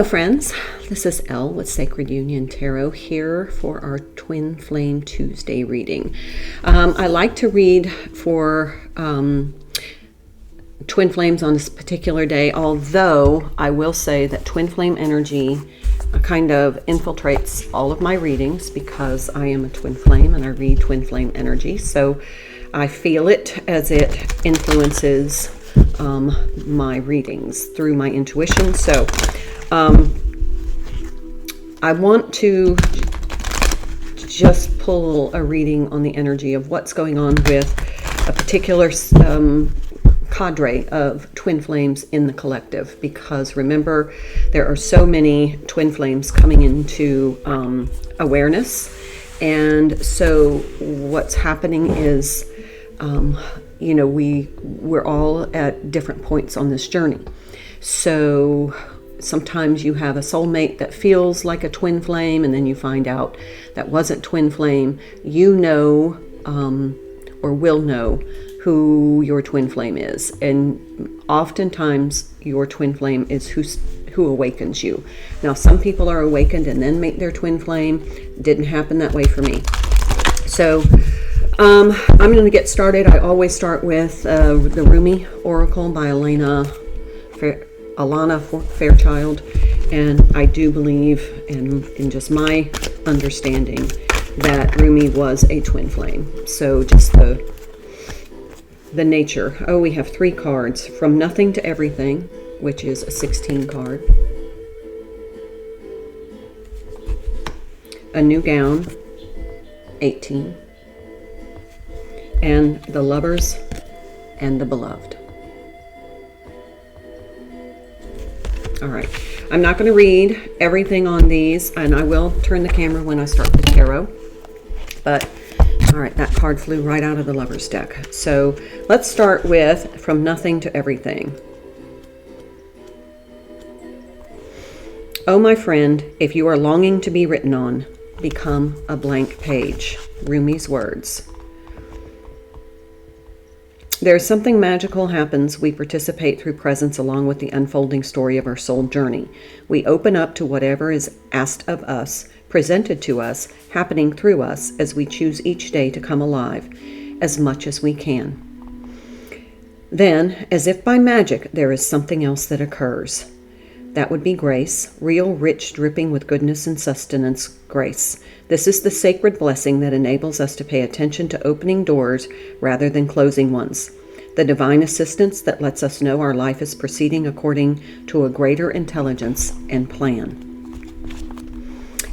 friends, this is Elle with Sacred Union Tarot here for our Twin Flame Tuesday reading. I like to read for twin flames on this particular day, although I will say that twin flame energy kind of infiltrates all of my readings because I am a twin flame and I read twin flame energy. So I feel it as it influences my readings through my intuition. So I want to just pull a reading on the energy of what's going on with a particular cadre of twin flames in the collective, because remember, there are so many twin flames coming into awareness. And so what's happening is we're all at different points on this journey. So sometimes you have a soulmate that feels like a twin flame, and then you find out that wasn't twin flame. You know, or will know who your twin flame is. And oftentimes your twin flame is who awakens you. Now, some people are awakened and then make their twin flame. Didn't happen that way for me. So I'm going to get started. I always start with the Rumi Oracle by Alana Fairchild, and I do believe, and in just my understanding, that Rumi was a twin flame. So just the nature. Oh, we have 3 cards. From Nothing to Everything, which is a 16 card. A New Gown, 18. And the Lovers and the Beloved. All right, I'm not going to read everything on these, and I will turn the camera when I start the tarot. But, all right, that card flew right out of the Lover's deck. So let's start with From Nothing to Everything. Oh, my friend, if you are longing to be written on, become a blank page. Rumi's words. There's something magical happens. We participate through presence along with the unfolding story of our soul journey. We open up to whatever is asked of us, presented to us, happening through us as we choose each day to come alive as much as we can. Then, as if by magic, there is something else that occurs. That would be grace, real, rich, dripping with goodness and sustenance grace. This is the sacred blessing that enables us to pay attention to opening doors rather than closing ones. The divine assistance that lets us know our life is proceeding according to a greater intelligence and plan.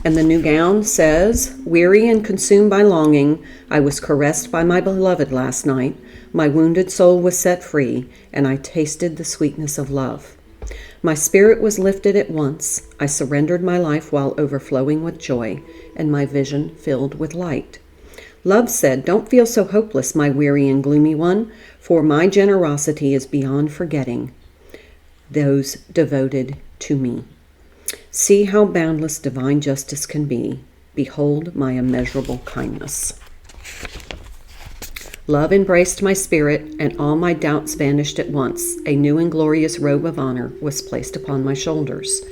And the New Gown says, weary and consumed by longing, I was caressed by my beloved last night. My wounded soul was set free, and I tasted the sweetness of love. My spirit was lifted at once. I surrendered my life while overflowing with joy, and my vision filled with light. Love said, don't feel so hopeless, my weary and gloomy one, for my generosity is beyond forgetting those devoted to me. See how boundless divine justice can be. Behold my immeasurable kindness. Love embraced my spirit, and all my doubts vanished at once. A new and glorious robe of honor was placed upon my shoulders.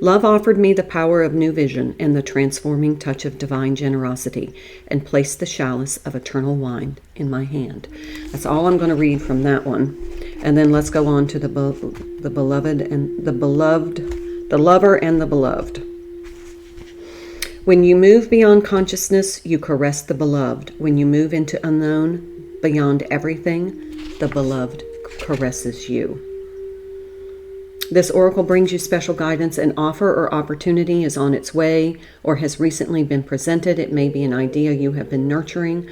Love offered me the power of new vision and the transforming touch of divine generosity, and placed the chalice of eternal wine in my hand. That's all I'm going to read from that one. And then let's go on to the beloved and the beloved, the lover and the beloved. When you move beyond consciousness, you caress the beloved. When you move into unknown, beyond everything, the beloved caresses you. This oracle brings you special guidance. An offer or opportunity is on its way or has recently been presented. It may be an idea you have been nurturing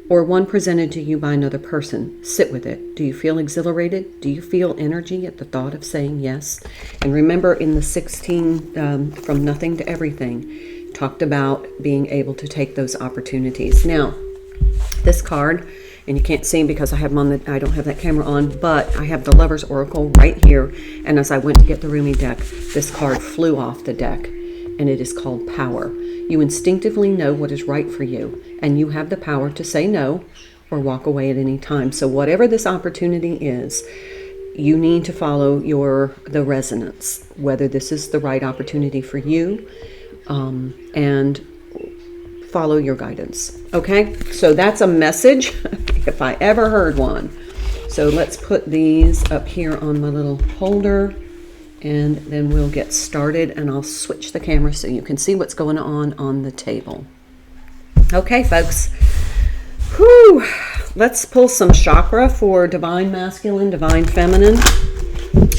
or one presented to you by another person. Sit with it. Do you feel exhilarated? Do you feel energy at the thought of saying yes? And remember, in the 16, From Nothing to Everything, talked about being able to take those opportunities. Now, this card, and you can't see him because I have him on I don't have that camera on, but I have the Lover's Oracle right here. And as I went to get the Rumi deck, this card flew off the deck, and it is called Power. You instinctively know what is right for you, and you have the power to say no or walk away at any time. So whatever this opportunity is, you need to follow the resonance, whether this is the right opportunity for you, and follow your guidance. Okay, so that's a message if I ever heard one. So let's put these up here on my little holder, and then we'll get started, and I'll switch the camera so you can see what's going on the table. Okay, folks. Whew. Let's pull some chakra for Divine Masculine, Divine Feminine,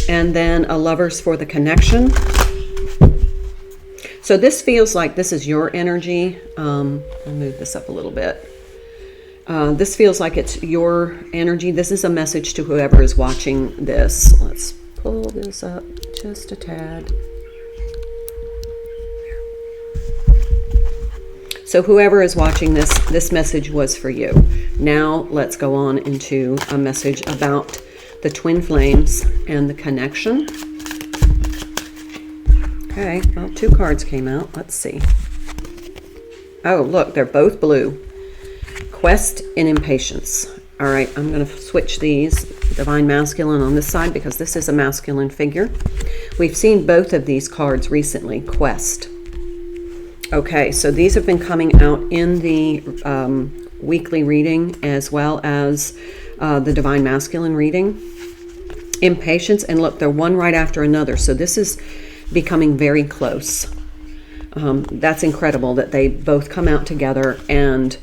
and then a Lovers for the connection. So this feels like this is your energy. I'll move this up a little bit. This feels like it's your energy. This is a message to whoever is watching this. Let's pull this up just a tad. So whoever is watching this message was for you. Now let's go on into a message about the twin flames and the connection. Okay, well, 2 cards came out. Let's see. Oh, look, they're both blue. Quest and impatience. All right, I'm going to switch these. Divine Masculine on this side because this is a masculine figure. We've seen both of these cards recently. Quest. Okay, so these have been coming out in the weekly reading as well as the Divine Masculine reading. Impatience, and look, they're one right after another. So this is becoming very close. That's incredible that they both come out together and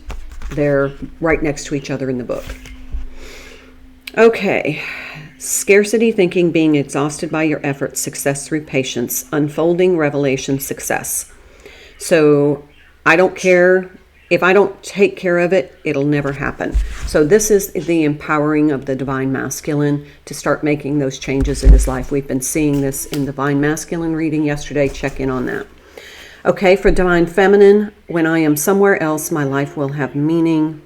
they're right next to each other in the book. Okay. Scarcity thinking, being exhausted by your efforts, success through patience, unfolding revelation, success. So I don't care if I don't take care of it, it'll never happen. So this is the empowering of the Divine Masculine to start making those changes in his life. We've been seeing this in Divine Masculine reading yesterday. Check in on that. Okay, for Divine Feminine, when I am somewhere else, my life will have meaning.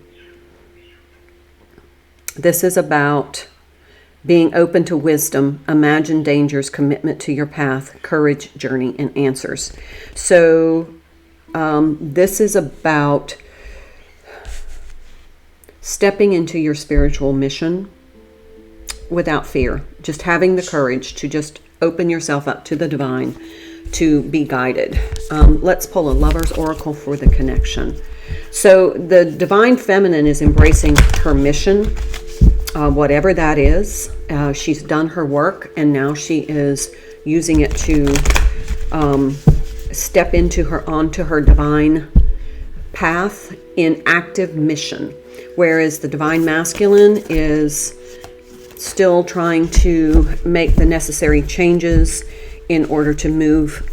This is about being open to wisdom, imagine dangers, commitment to your path, courage, journey, and answers. So this is about stepping into your spiritual mission without fear, just having the courage to just open yourself up to the divine, to be guided. Let's pull a Lover's Oracle for the connection. So the Divine Feminine is embracing her mission, whatever that is. She's done her work, and now she is using it to step onto her divine path in active mission, whereas the Divine Masculine is still trying to make the necessary changes in order to move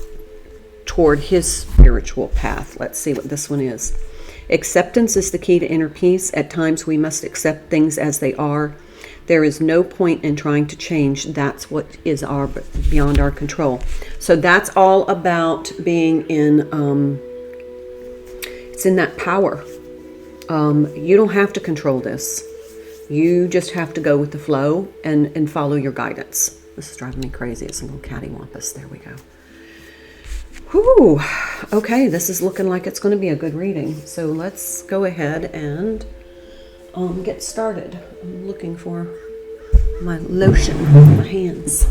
toward his spiritual path. Let's see what this one is. Acceptance is the key to inner peace. At times we must accept things as they are. There is no point in trying to change. That's what is beyond our control. So that's all about being in, it's in that power. You don't have to control this. You just have to go with the flow and follow your guidance. This is driving me crazy. It's a little cattywampus. There we go. Whew. Okay, this is looking like it's going to be a good reading. So let's go ahead and get started. I'm looking for my lotion on my hands.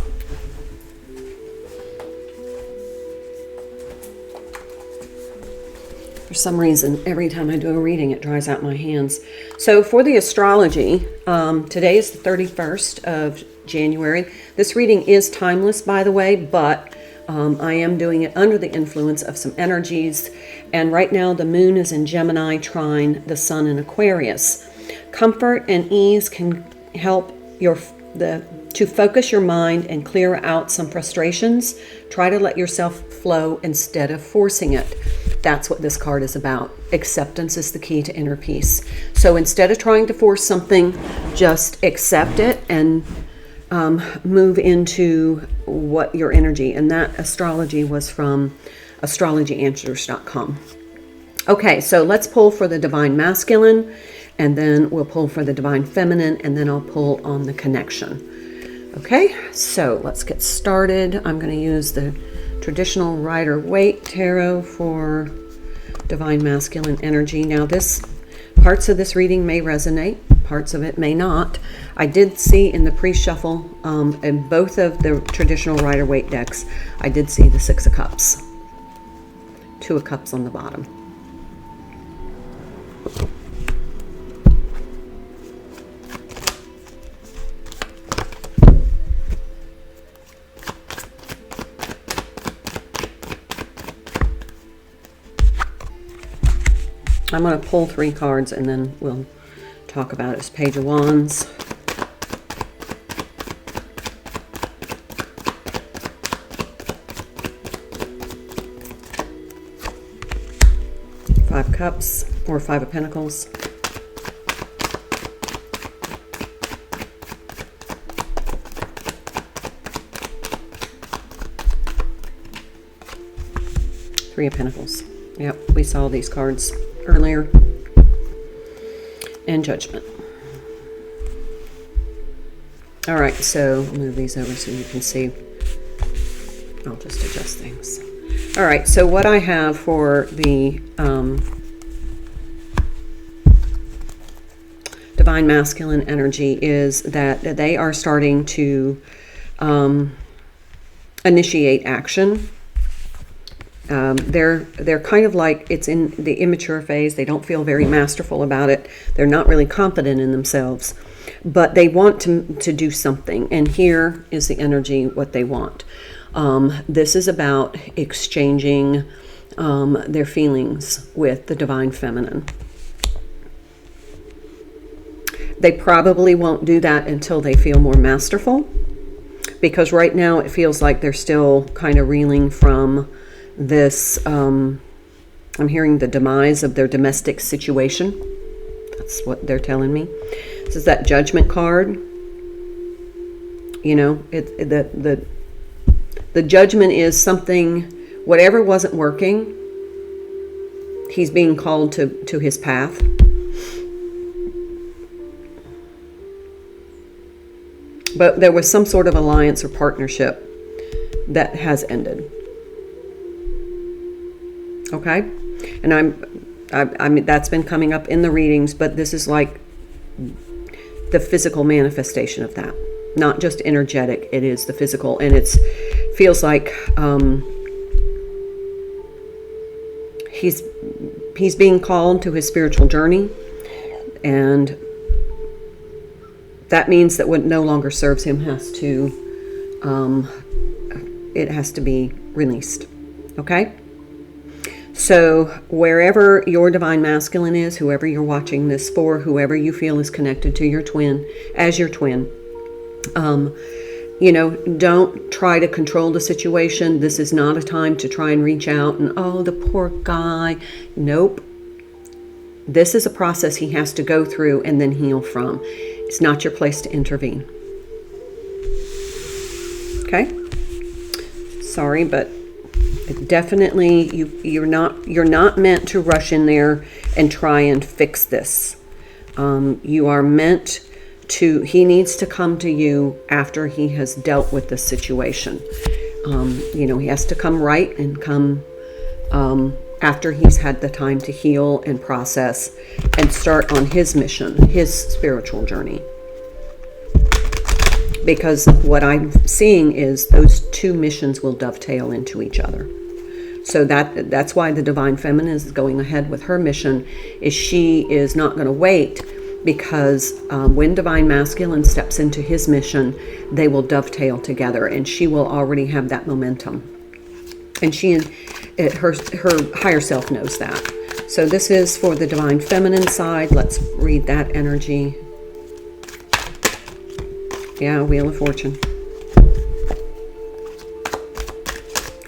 For some reason, every time I do a reading, it dries out my hands. So for the astrology, today is the 31st of January. This reading is timeless, by the way, but I am doing it under the influence of some energies. And right now, the moon is in Gemini, trine the sun in Aquarius. Comfort and ease can help to focus your mind and clear out some frustrations. Try to let yourself flow instead of forcing it. That's what this card is about. Acceptance is the key to inner peace. So instead of trying to force something, just accept it and move into what your energy. And that astrology was from astrologyanswers.com. Okay, so let's pull for the Divine Masculine, and then we'll pull for the Divine Feminine, and then I'll pull on the connection. Okay, so let's get started. I'm going to use the traditional Rider-Waite tarot for Divine Masculine energy. Now this Parts of this reading may resonate, parts of it may not. I did see in the pre-shuffle, in both of the traditional Rider-Waite decks, I did see the Six of Cups. Two of Cups on the bottom. I'm going to pull 3 cards and then we'll talk about it. It's Page of Wands. Five of Cups or Five of Pentacles. Three of Pentacles. Yep, we saw these cards earlier. And Judgment. All right, so I'll move these over so you can see. I'll just adjust things. All right, so what I have for the Divine Masculine energy is that they are starting to initiate action. They're kind of like, it's in the immature phase. They don't feel very masterful about it. They're not really confident in themselves, but they want to do something. And here is the energy, what they want. This is about exchanging their feelings with the Divine Feminine. They probably won't do that until they feel more masterful, because right now it feels like they're still kind of reeling from this, I'm hearing the demise of their domestic situation. That's what they're telling me. This is that Judgment card. You know, the Judgment is something, whatever wasn't working, he's being called to his path. But there was some sort of alliance or partnership that has ended. Okay, and I mean that's been coming up in the readings, but this is like the physical manifestation of that, not just energetic. It is the physical, and it's feels like he's being called to his spiritual journey, and that means that what no longer serves him has to it has to be released. Okay. So wherever your Divine Masculine is, whoever you're watching this for, whoever you feel is connected to your twin, as your twin, you know, don't try to control the situation. This is not a time to try and reach out and, oh, the poor guy. Nope. This is a process he has to go through and then heal from. It's not your place to intervene. Okay? Sorry, but definitely you're not meant to rush in there and try and fix this. You are meant to, he needs to come to you after he has dealt with the situation. You know, he has to come right and come after he's had the time to heal and process and start on his mission, his spiritual journey. Because what I'm seeing is those two missions will dovetail into each other. So that's why the Divine Feminine is going ahead with her mission, is she is not going to wait, because when Divine Masculine steps into his mission, they will dovetail together, and she will already have that momentum. And her higher self knows that. So this is for the Divine Feminine side. Let's read that energy. Yeah, Wheel of Fortune.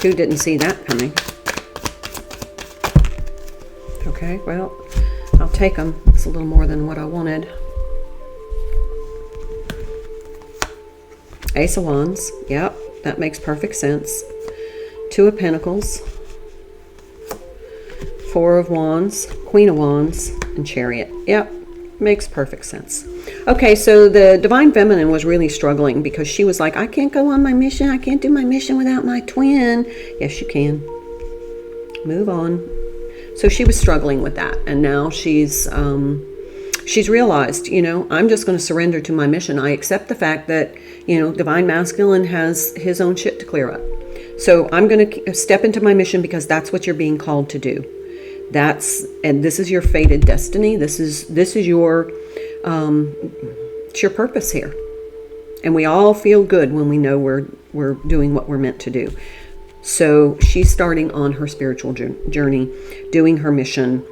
Who didn't see that coming? Okay, well, I'll take them. It's a little more than what I wanted. Ace of Wands. Yep, that makes perfect sense. Two of Pentacles. Four of Wands. Queen of Wands. And Chariot. Yep, makes perfect sense. Okay, so the Divine Feminine was really struggling because she was like, I can't go on my mission. I can't do my mission without my twin. Yes, you can. Move on. So she was struggling with that, and now she's realized, I'm just going to surrender to my mission. I accept the fact that, Divine Masculine has his own shit to clear up. So I'm going to step into my mission because that's what you're being called to do. And this is your fated destiny. This is your, it's your purpose here. And we all feel good when we know we're doing what we're meant to do. So she's starting on her spiritual journey, doing her mission,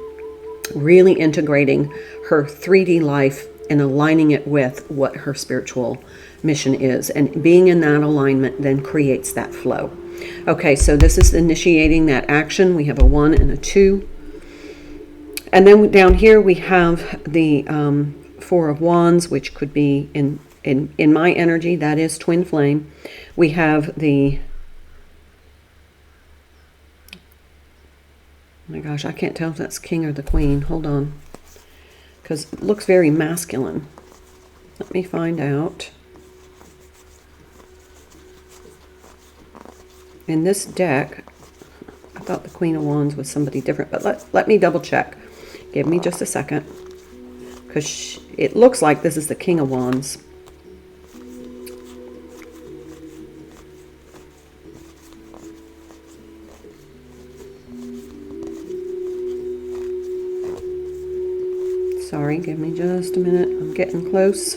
really integrating her 3D life and aligning it with what her spiritual mission is. And being in that alignment then creates that flow. Okay, so this is initiating that action. We have a 1 and a 2. And then down here we have the 4 of Wands, which could be in my energy, that is twin flame. We have the, oh my gosh, I can't tell if that's king or the queen. Hold on, because it looks very masculine. Let me find out. In this deck, I thought the Queen of Wands was somebody different, but let me double check. Give me just a second, because it looks like this is the King of Wands. Sorry, give me just a minute. I'm getting close.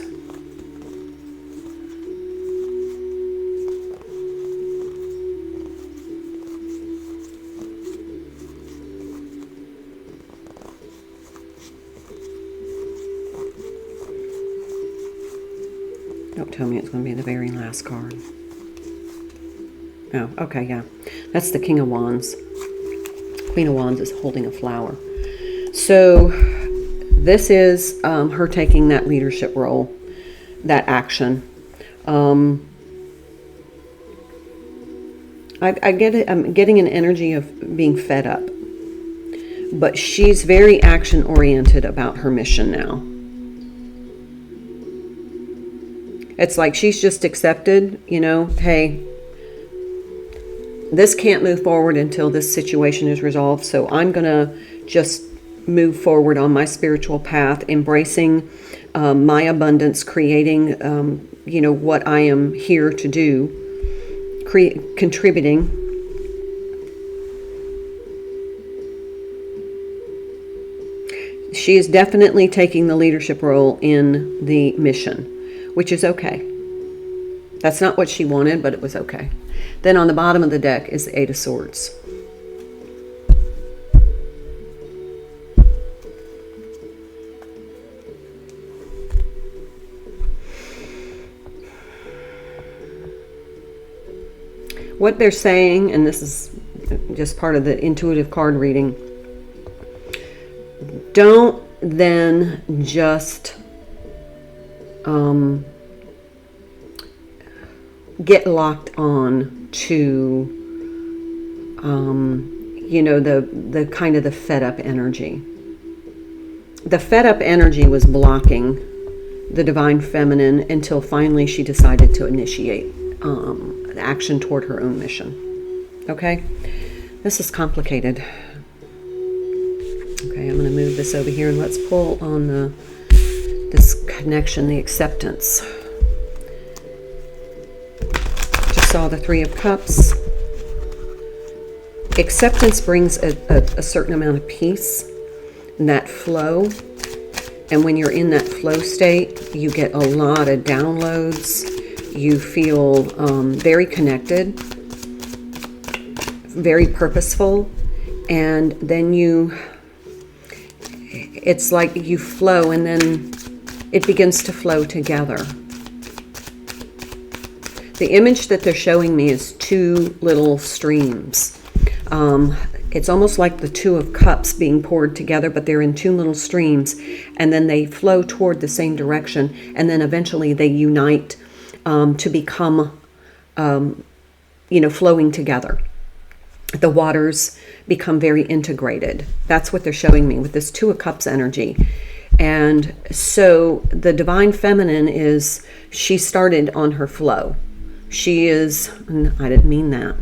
Don't tell me it's going to be the very last card. Oh, okay, yeah. That's the King of Wands. Queen of Wands is holding a flower. So this is her taking that leadership role, that action. I get it. I'm getting an energy of being fed up. But she's very action-oriented about her mission now. It's like she's just accepted, hey, this can't move forward until this situation is resolved. So I'm going to just move forward on my spiritual path, embracing my abundance, creating, what I am here to do, contributing. She is definitely taking the leadership role in the mission, which is okay. That's not what she wanted, but it was okay. Then on the bottom of the deck is the 8 of Swords. What they're saying, and this is just part of the intuitive card reading, don't then just get locked on to the kind of the fed up energy. The fed up energy was blocking the divine feminine until finally she decided to initiate action toward her own mission. Okay, this is complicated. Okay, I'm going to move this over here and let's pull on this connection, the acceptance. Just saw the 3 of Cups. Acceptance brings a certain amount of peace and that flow. And when you're in that flow state, you get a lot of downloads. You feel very connected, very purposeful, and then it's like you flow and then it begins to flow together. The image that they're showing me is 2 little streams. It's almost like the 2 of Cups being poured together, but they're in 2 little streams, and then they flow toward the same direction, and then eventually they unite to become, flowing together. The waters become very integrated. That's what they're showing me with this 2 of Cups energy. And so the divine feminine she started on her flow. She is, I didn't mean that.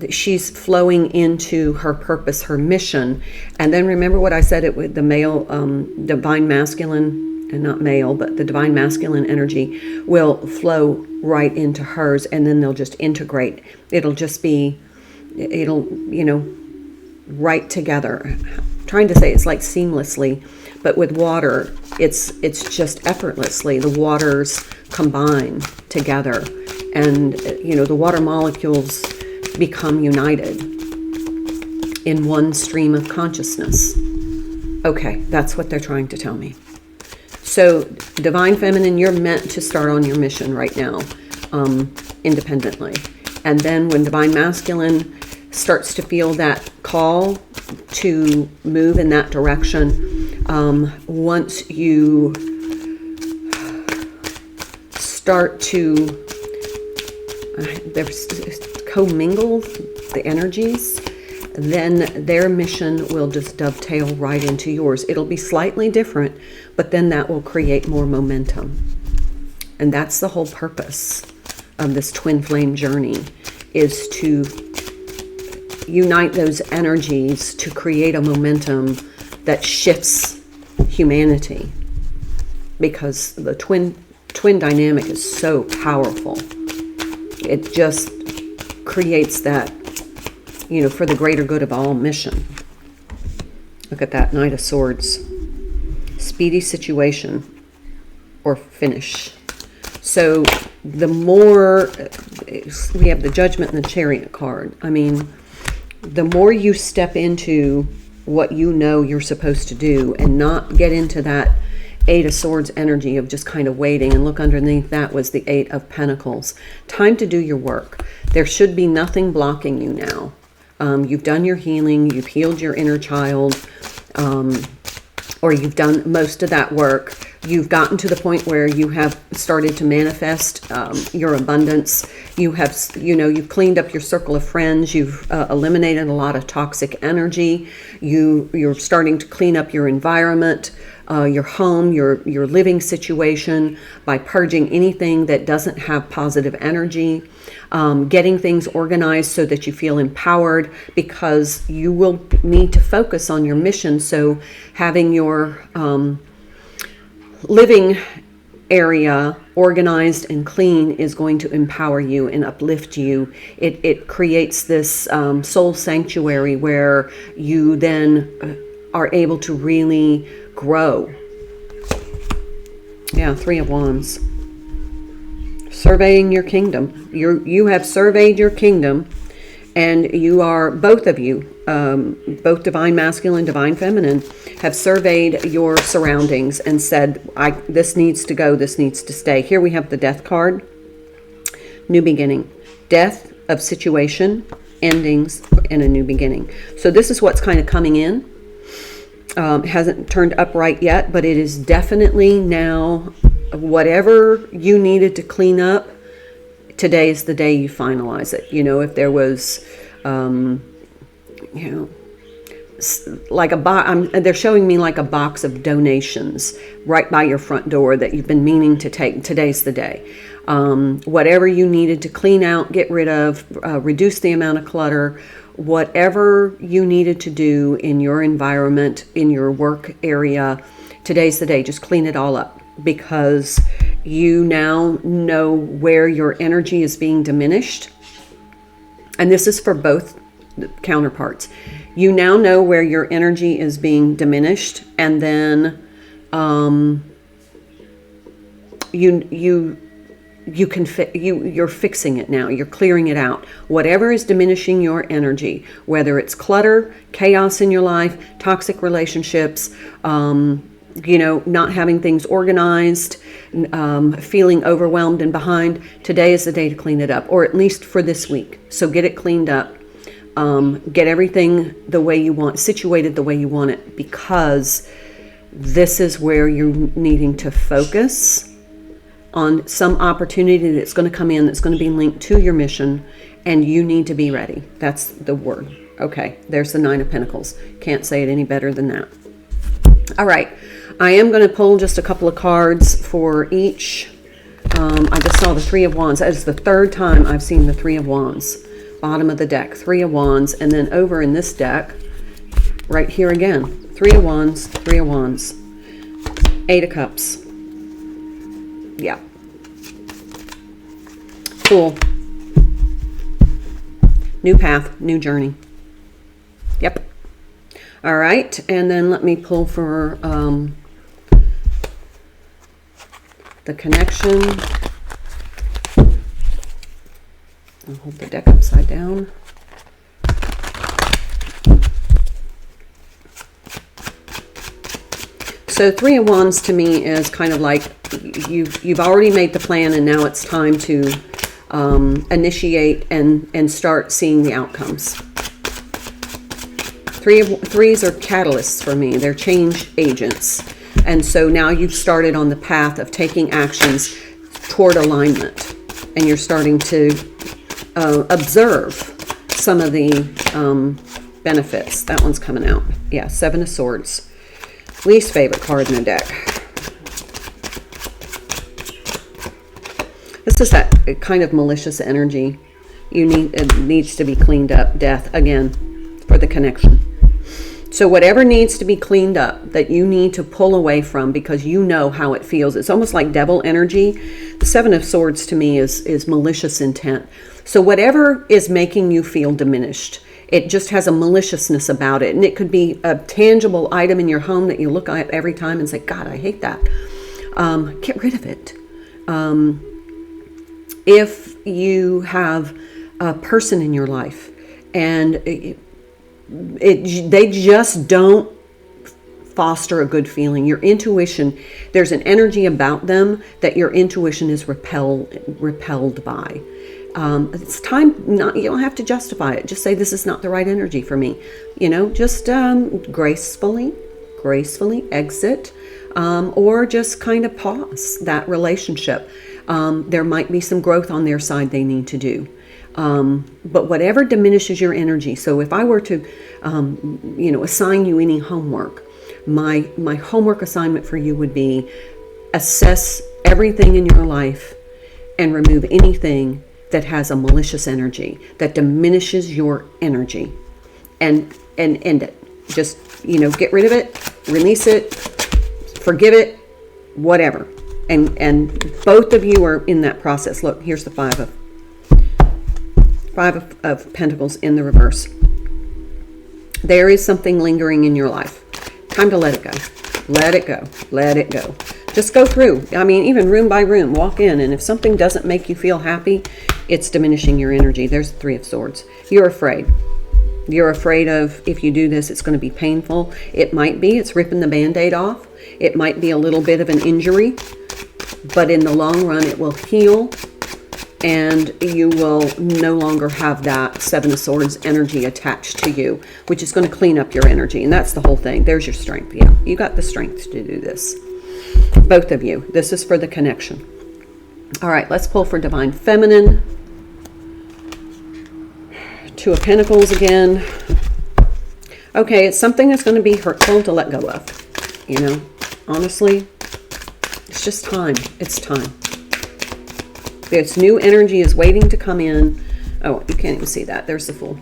She's flowing into her purpose, her mission. And then remember what I said, it with the male, divine masculine, and not male, but the divine masculine energy will flow right into hers, and then they'll just integrate. It'll just be, right together. I'm trying to say it's like seamlessly, but with water, it's just effortlessly. The waters combine together, and the water molecules become united in one stream of consciousness. Okay, that's what they're trying to tell me. So, Divine Feminine, you're meant to start on your mission right now, independently. And then when Divine Masculine starts to feel that call to move in that direction, once you start to commingle the energies, then their mission will just dovetail right into yours. It'll be slightly different, but then that will create more momentum. And that's the whole purpose of this twin flame journey, is to unite those energies to create a momentum that shifts humanity, because the twin dynamic is so powerful. It just creates that, for the greater good of all mission. Look at that, Knight of Swords. Speedy situation or finish. So the more, we have the Judgment and the Chariot card. I mean, the more you step into what you know you're supposed to do and not get into that Eight of Swords energy of just kind of waiting, and look underneath that was the Eight of Pentacles. Time to do your work. There should be nothing blocking you now. You've done your healing, you've healed your inner child, or you've done most of that work. You've gotten to the point where you have started to manifest your abundance. You have, you've cleaned up your circle of friends. You've eliminated a lot of toxic energy. You're starting to clean up your environment, your home, your living situation, by purging anything that doesn't have positive energy. Getting things organized so that you feel empowered, because you will need to focus on your mission. So having your living area organized and clean is going to empower you and uplift you. It creates this soul sanctuary where you then are able to really grow. Yeah, Three of Wands. Surveying your kingdom. You have surveyed your kingdom, and you are, both of you, both Divine Masculine, Divine Feminine, have surveyed your surroundings and said, this needs to go, this needs to stay. Here we have the Death card. New beginning. Death of situation, endings, and a new beginning. So this is what's kind of coming in. It hasn't turned upright yet, but it is definitely now. Whatever you needed to clean up, today is the day you finalize it. If there was, like a box, they're showing me like a box of donations right by your front door that you've been meaning to take. Today's the day. Whatever you needed to clean out, get rid of, reduce the amount of clutter, whatever you needed to do in your environment, in your work area, today's the day. Just clean it all up, because you now know where your energy is being diminished. And this is for both counterparts. You now know where your energy is being diminished, and then you're fixing it now. You're clearing it out. Whatever is diminishing your energy, whether it's clutter, chaos in your life, toxic relationships, not having things organized, feeling overwhelmed and behind, today is the day to clean it up, or at least for this week. So get it cleaned up. Get everything the way you want, situated the way you want it, because this is where you're needing to focus on some opportunity that's going to come in, that's going to be linked to your mission, and you need to be ready. That's the word. Okay, there's the Nine of Pentacles. Can't say it any better than that. All right, I am going to pull just a couple of cards for each. I just saw the Three of Wands. That is the third time I've seen the Three of Wands. bottom of the deck, 3 of Wands, and then over in this deck, right here again, 3 of Wands, 3 of Wands, 8 of Cups. Yeah. Cool. New path, new journey. Yep. All right, and then let me pull for the connection. I'll hold the deck upside down. So 3 of Wands to me is kind of like you've already made the plan, and now it's time to initiate and start seeing the outcomes. Threes are catalysts for me. They're change agents. And so now you've started on the path of taking actions toward alignment. And you're starting to observe some of the benefits. That one's coming out. Yeah, 7 of Swords. Least favorite card in the deck. This is that kind of malicious energy. It needs to be cleaned up. Death, again, for the connection. So whatever needs to be cleaned up that you need to pull away from because you know how it feels. It's almost like devil energy. The 7 of Swords to me is malicious intent. So whatever is making you feel diminished, it just has a maliciousness about it. And it could be a tangible item in your home that you look at every time and say, God, I hate that. Get rid of it. If you have a person in your life and they just don't foster a good feeling. Your intuition, there's an energy about them that your intuition is repelled by. It's time, you don't have to justify it. Just say, this is not the right energy for me. Just gracefully exit, or just kind of pause that relationship. There might be some growth on their side they need to do. But whatever diminishes your energy. So if I were to, assign you any homework, my homework assignment for you would be assess everything in your life and remove anything that has a malicious energy, that diminishes your energy, and end it. Just, get rid of it, release it, forgive it, whatever. And both of you are in that process. Look, here's the Five of Pentacles in the reverse. There is something lingering in your life. Time to let it go. Let it go. Let it go. Just go through. I mean, even room by room, walk in. And if something doesn't make you feel happy, it's diminishing your energy. There's the 3 of Swords. You're afraid. You're afraid of, if you do this, it's going to be painful. It might be. It's ripping the Band-Aid off. It might be a little bit of an injury. But in the long run, it will heal. And you will no longer have that 7 of Swords energy attached to you, which is going to clean up your energy. And that's the whole thing. There's your strength. Yeah, you got the strength to do this. Both of you. This is for the connection. All right, let's pull for Divine Feminine. 2 of Pentacles again. Okay, it's something that's going to be hurtful to let go of. Honestly, it's just time. It's time. This new energy is waiting to come in. Oh, you can't even see that. There's the Fool.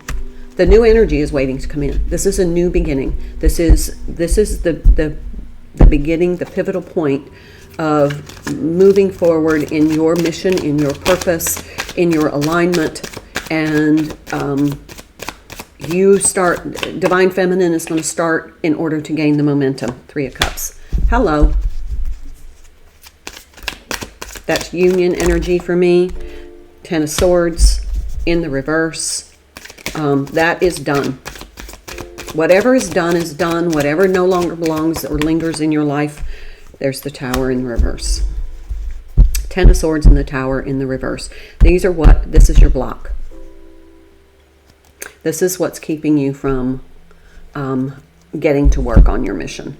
The new energy is waiting to come in. This is a new beginning. This is the beginning, the pivotal point of moving forward in your mission, in your purpose, in your alignment. And Divine Feminine is going to start in order to gain the momentum. 3 of Cups. Hello. That's union energy for me. 10 of Swords in the reverse. That is done. Whatever is done is done. Whatever no longer belongs or lingers in your life, there's the Tower in reverse. 10 of Swords in the Tower in the reverse. This is your block. This is what's keeping you from getting to work on your mission.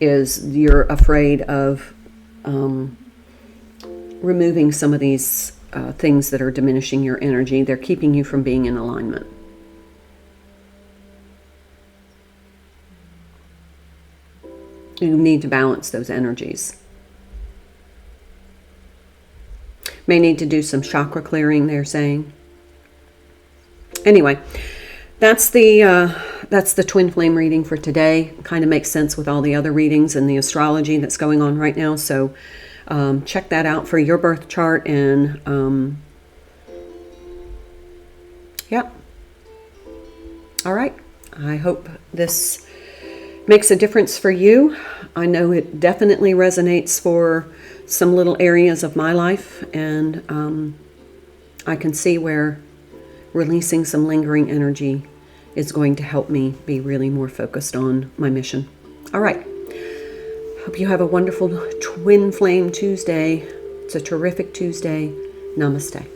Is you're afraid of removing some of these things that are diminishing your energy. They're keeping you from being in alignment. You need to balance those energies. May need to do some chakra clearing, they're saying. Anyway, that's the twin flame reading for today. Kind of makes sense with all the other readings and the astrology that's going on right now. So check that out for your birth chart. And yeah. All right. I hope this makes a difference for you. I know it definitely resonates for some little areas of my life. And I can see where releasing some lingering energy is going to help me be really more focused on my mission. All right. Hope you have a wonderful Twin Flame Tuesday. It's a terrific Tuesday. Namaste.